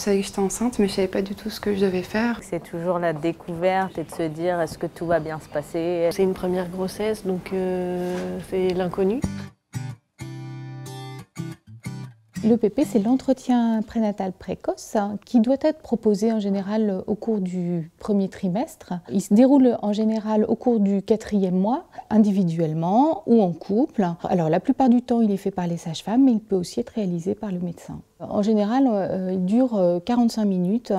savais que j'étais enceinte, mais je savais pas du tout ce que je devais faire. C'est toujours la découverte et de se dire est-ce que tout va bien se passer. C'est une première grossesse, donc c'est l'inconnu. Le PP, c'est l'entretien prénatal précoce qui doit être proposé en général au cours du premier trimestre. Il se déroule en général au cours du 4e mois, individuellement ou en couple. Alors la plupart du temps, il est fait par les sages-femmes, mais il peut aussi être réalisé par le médecin. En général, il dure 45 minutes,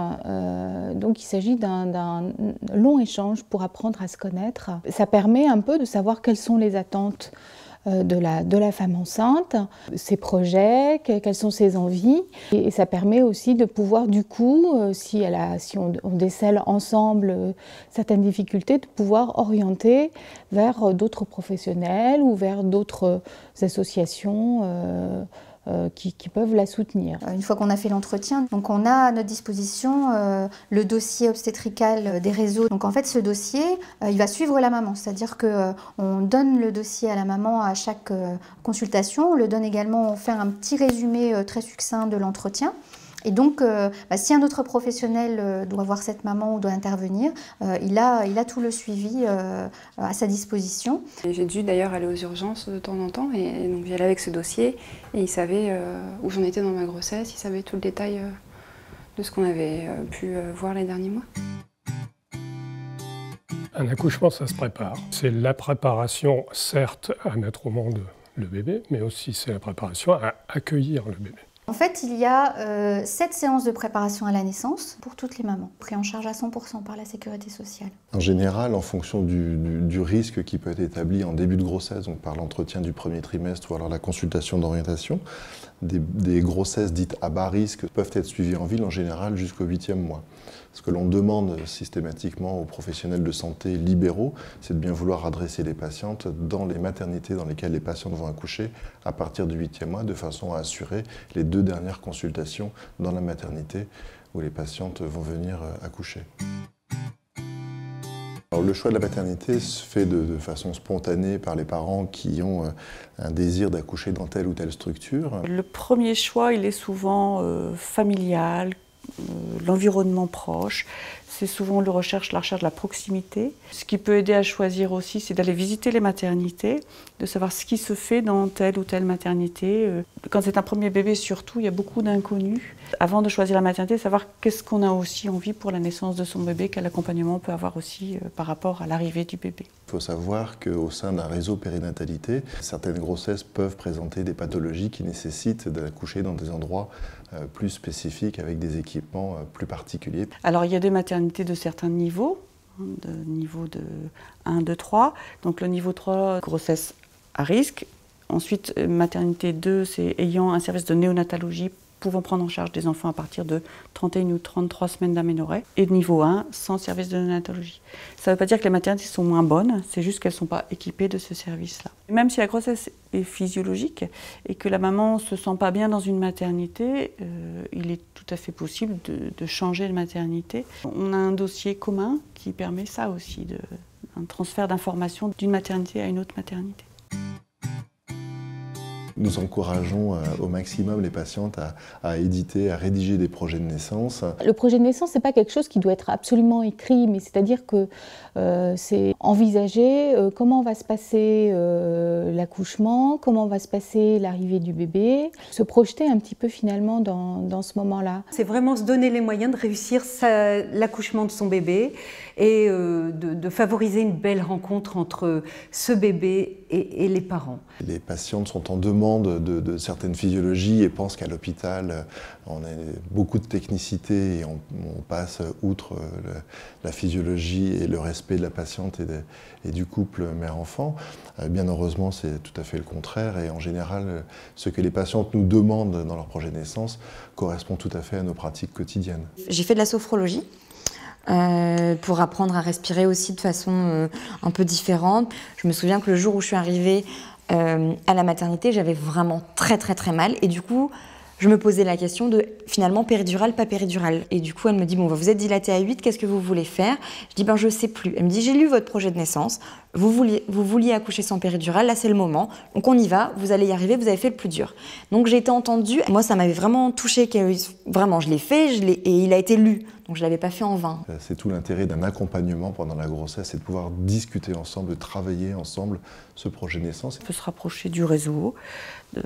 donc il s'agit d'un long échange pour apprendre à se connaître. Ça permet un peu de savoir quelles sont les attentes de la femme enceinte, ses projets, quelles sont ses envies. Et ça permet aussi de pouvoir, du coup, si on décèle ensemble certaines difficultés, de pouvoir orienter vers d'autres professionnels ou vers d'autres associations qui peuvent la soutenir. Une fois qu'on a fait l'entretien, donc on a à notre disposition le dossier obstétrical des réseaux. Donc en fait ce dossier, il va suivre la maman, c'est-à-dire qu'on donne le dossier à la maman à chaque consultation, on le donne également, on fait un petit résumé très succinct de l'entretien. Et donc, si un autre professionnel doit voir cette maman ou doit intervenir, il a tout le suivi à sa disposition. J'ai dû d'ailleurs aller aux urgences de temps en temps, et donc j'y allais avec ce dossier, et il savait où j'en étais dans ma grossesse, il savait tout le détail de ce qu'on avait pu voir les derniers mois. Un accouchement, ça se prépare. C'est la préparation, certes, à mettre au monde le bébé, mais aussi c'est la préparation à accueillir le bébé. En fait, il y a 7 séances de préparation à la naissance pour toutes les mamans, pris en charge à 100% par la Sécurité sociale. En général, en fonction du risque qui peut être établi en début de grossesse, donc par l'entretien du premier trimestre ou alors la consultation d'orientation, des grossesses dites à bas risque peuvent être suivies en ville en général jusqu'au 8e mois. Ce que l'on demande systématiquement aux professionnels de santé libéraux, c'est de bien vouloir adresser les patientes dans les maternités dans lesquelles les patientes vont accoucher à partir du 8e mois, de façon à assurer les 2 dernières consultations dans la maternité où les patientes vont venir accoucher. Alors, le choix de la maternité se fait de façon spontanée par les parents qui ont un désir d'accoucher dans telle ou telle structure. Le premier choix, il est souvent familial, l'environnement proche. C'est souvent la recherche de la proximité. Ce qui peut aider à choisir aussi, c'est d'aller visiter les maternités, de savoir ce qui se fait dans telle ou telle maternité. Quand c'est un premier bébé, surtout, il y a beaucoup d'inconnus. Avant de choisir la maternité, savoir qu'est-ce qu'on a aussi envie pour la naissance de son bébé, quel accompagnement on peut avoir aussi par rapport à l'arrivée du bébé. Il faut savoir qu'au sein d'un réseau périnatalité, certaines grossesses peuvent présenter des pathologies qui nécessitent d'accoucher dans des endroits plus spécifiques avec des équipements plus particuliers. Alors il y a des maternités de certains niveaux, niveau de 1, 2, 3. Donc le niveau 3, grossesse à risque. Ensuite, maternité 2, c'est ayant un service de néonatologie pouvant prendre en charge des enfants à partir de 31 ou 33 semaines d'aménorrhée. Et niveau 1, sans service de néonatologie. Ça ne veut pas dire que les maternités sont moins bonnes, c'est juste qu'elles ne sont pas équipées de ce service-là. Même si la grossesse est physiologique et que la maman ne se sent pas bien dans une maternité, il est tout à fait possible de changer de maternité. On a un dossier commun qui permet ça aussi, un transfert d'informations d'une maternité à une autre maternité. Nous encourageons au maximum les patientes à éditer, à rédiger des projets de naissance. Le projet de naissance, ce n'est pas quelque chose qui doit être absolument écrit, mais c'est-à-dire que c'est envisager comment va se passer l'accouchement, comment va se passer l'arrivée du bébé, se projeter un petit peu finalement dans ce moment-là. C'est vraiment se donner les moyens de réussir l'accouchement de son bébé et de favoriser une belle rencontre entre ce bébé et les parents. Les patientes sont en demande de certaines physiologies et pensent qu'à l'hôpital, on a beaucoup de technicité et on passe outre la physiologie et le respect de la patiente et du couple mère-enfant. Bien heureusement, c'est tout à fait le contraire et en général, ce que les patientes nous demandent dans leur projet de naissance correspond tout à fait à nos pratiques quotidiennes. J'ai fait de la sophrologie. Pour apprendre à respirer aussi de façon un peu différente. Je me souviens que le jour où je suis arrivée à la maternité, j'avais vraiment très mal et du coup je me posais la question de finalement péridurale, pas péridurale. Et du coup elle me dit bon vous êtes dilatée à 8, qu'est-ce que vous voulez faire? Je dis ben je sais plus. Elle me dit j'ai lu votre projet de naissance, vous vouliez accoucher sans péridurale, là c'est le moment, donc on y va, vous allez y arriver, vous avez fait le plus dur. Donc j'ai été entendue, moi ça m'avait vraiment touchée, vraiment je l'ai fait et il a été lu, donc je ne l'avais pas fait en vain. C'est tout l'intérêt d'un accompagnement pendant la grossesse, c'est de pouvoir discuter ensemble, de travailler ensemble ce projet de naissance. Elle peut se rapprocher du réseau,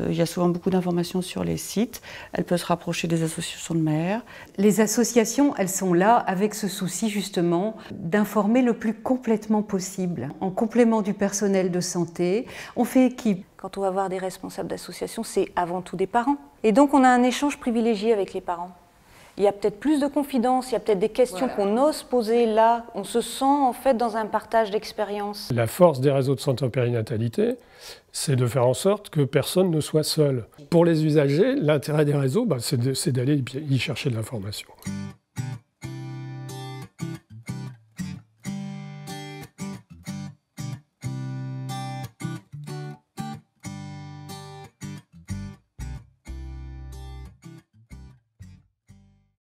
il y a souvent beaucoup d'informations sur les sites, elle peut se rapprocher des associations de mères. Les associations, elles sont là avec ce souci justement d'informer le plus complètement possible. En complément du personnel de santé, on fait équipe. Quand on va voir des responsables d'associations, c'est avant tout des parents. Et donc on a un échange privilégié avec les parents. Il y a peut-être plus de confidence, il y a peut-être des questions qu'on ose poser là. On se sent en fait dans un partage d'expérience. La force des réseaux de santé en périnatalité, c'est de faire en sorte que personne ne soit seul. Pour les usagers, l'intérêt des réseaux, c'est d'aller y chercher de l'information.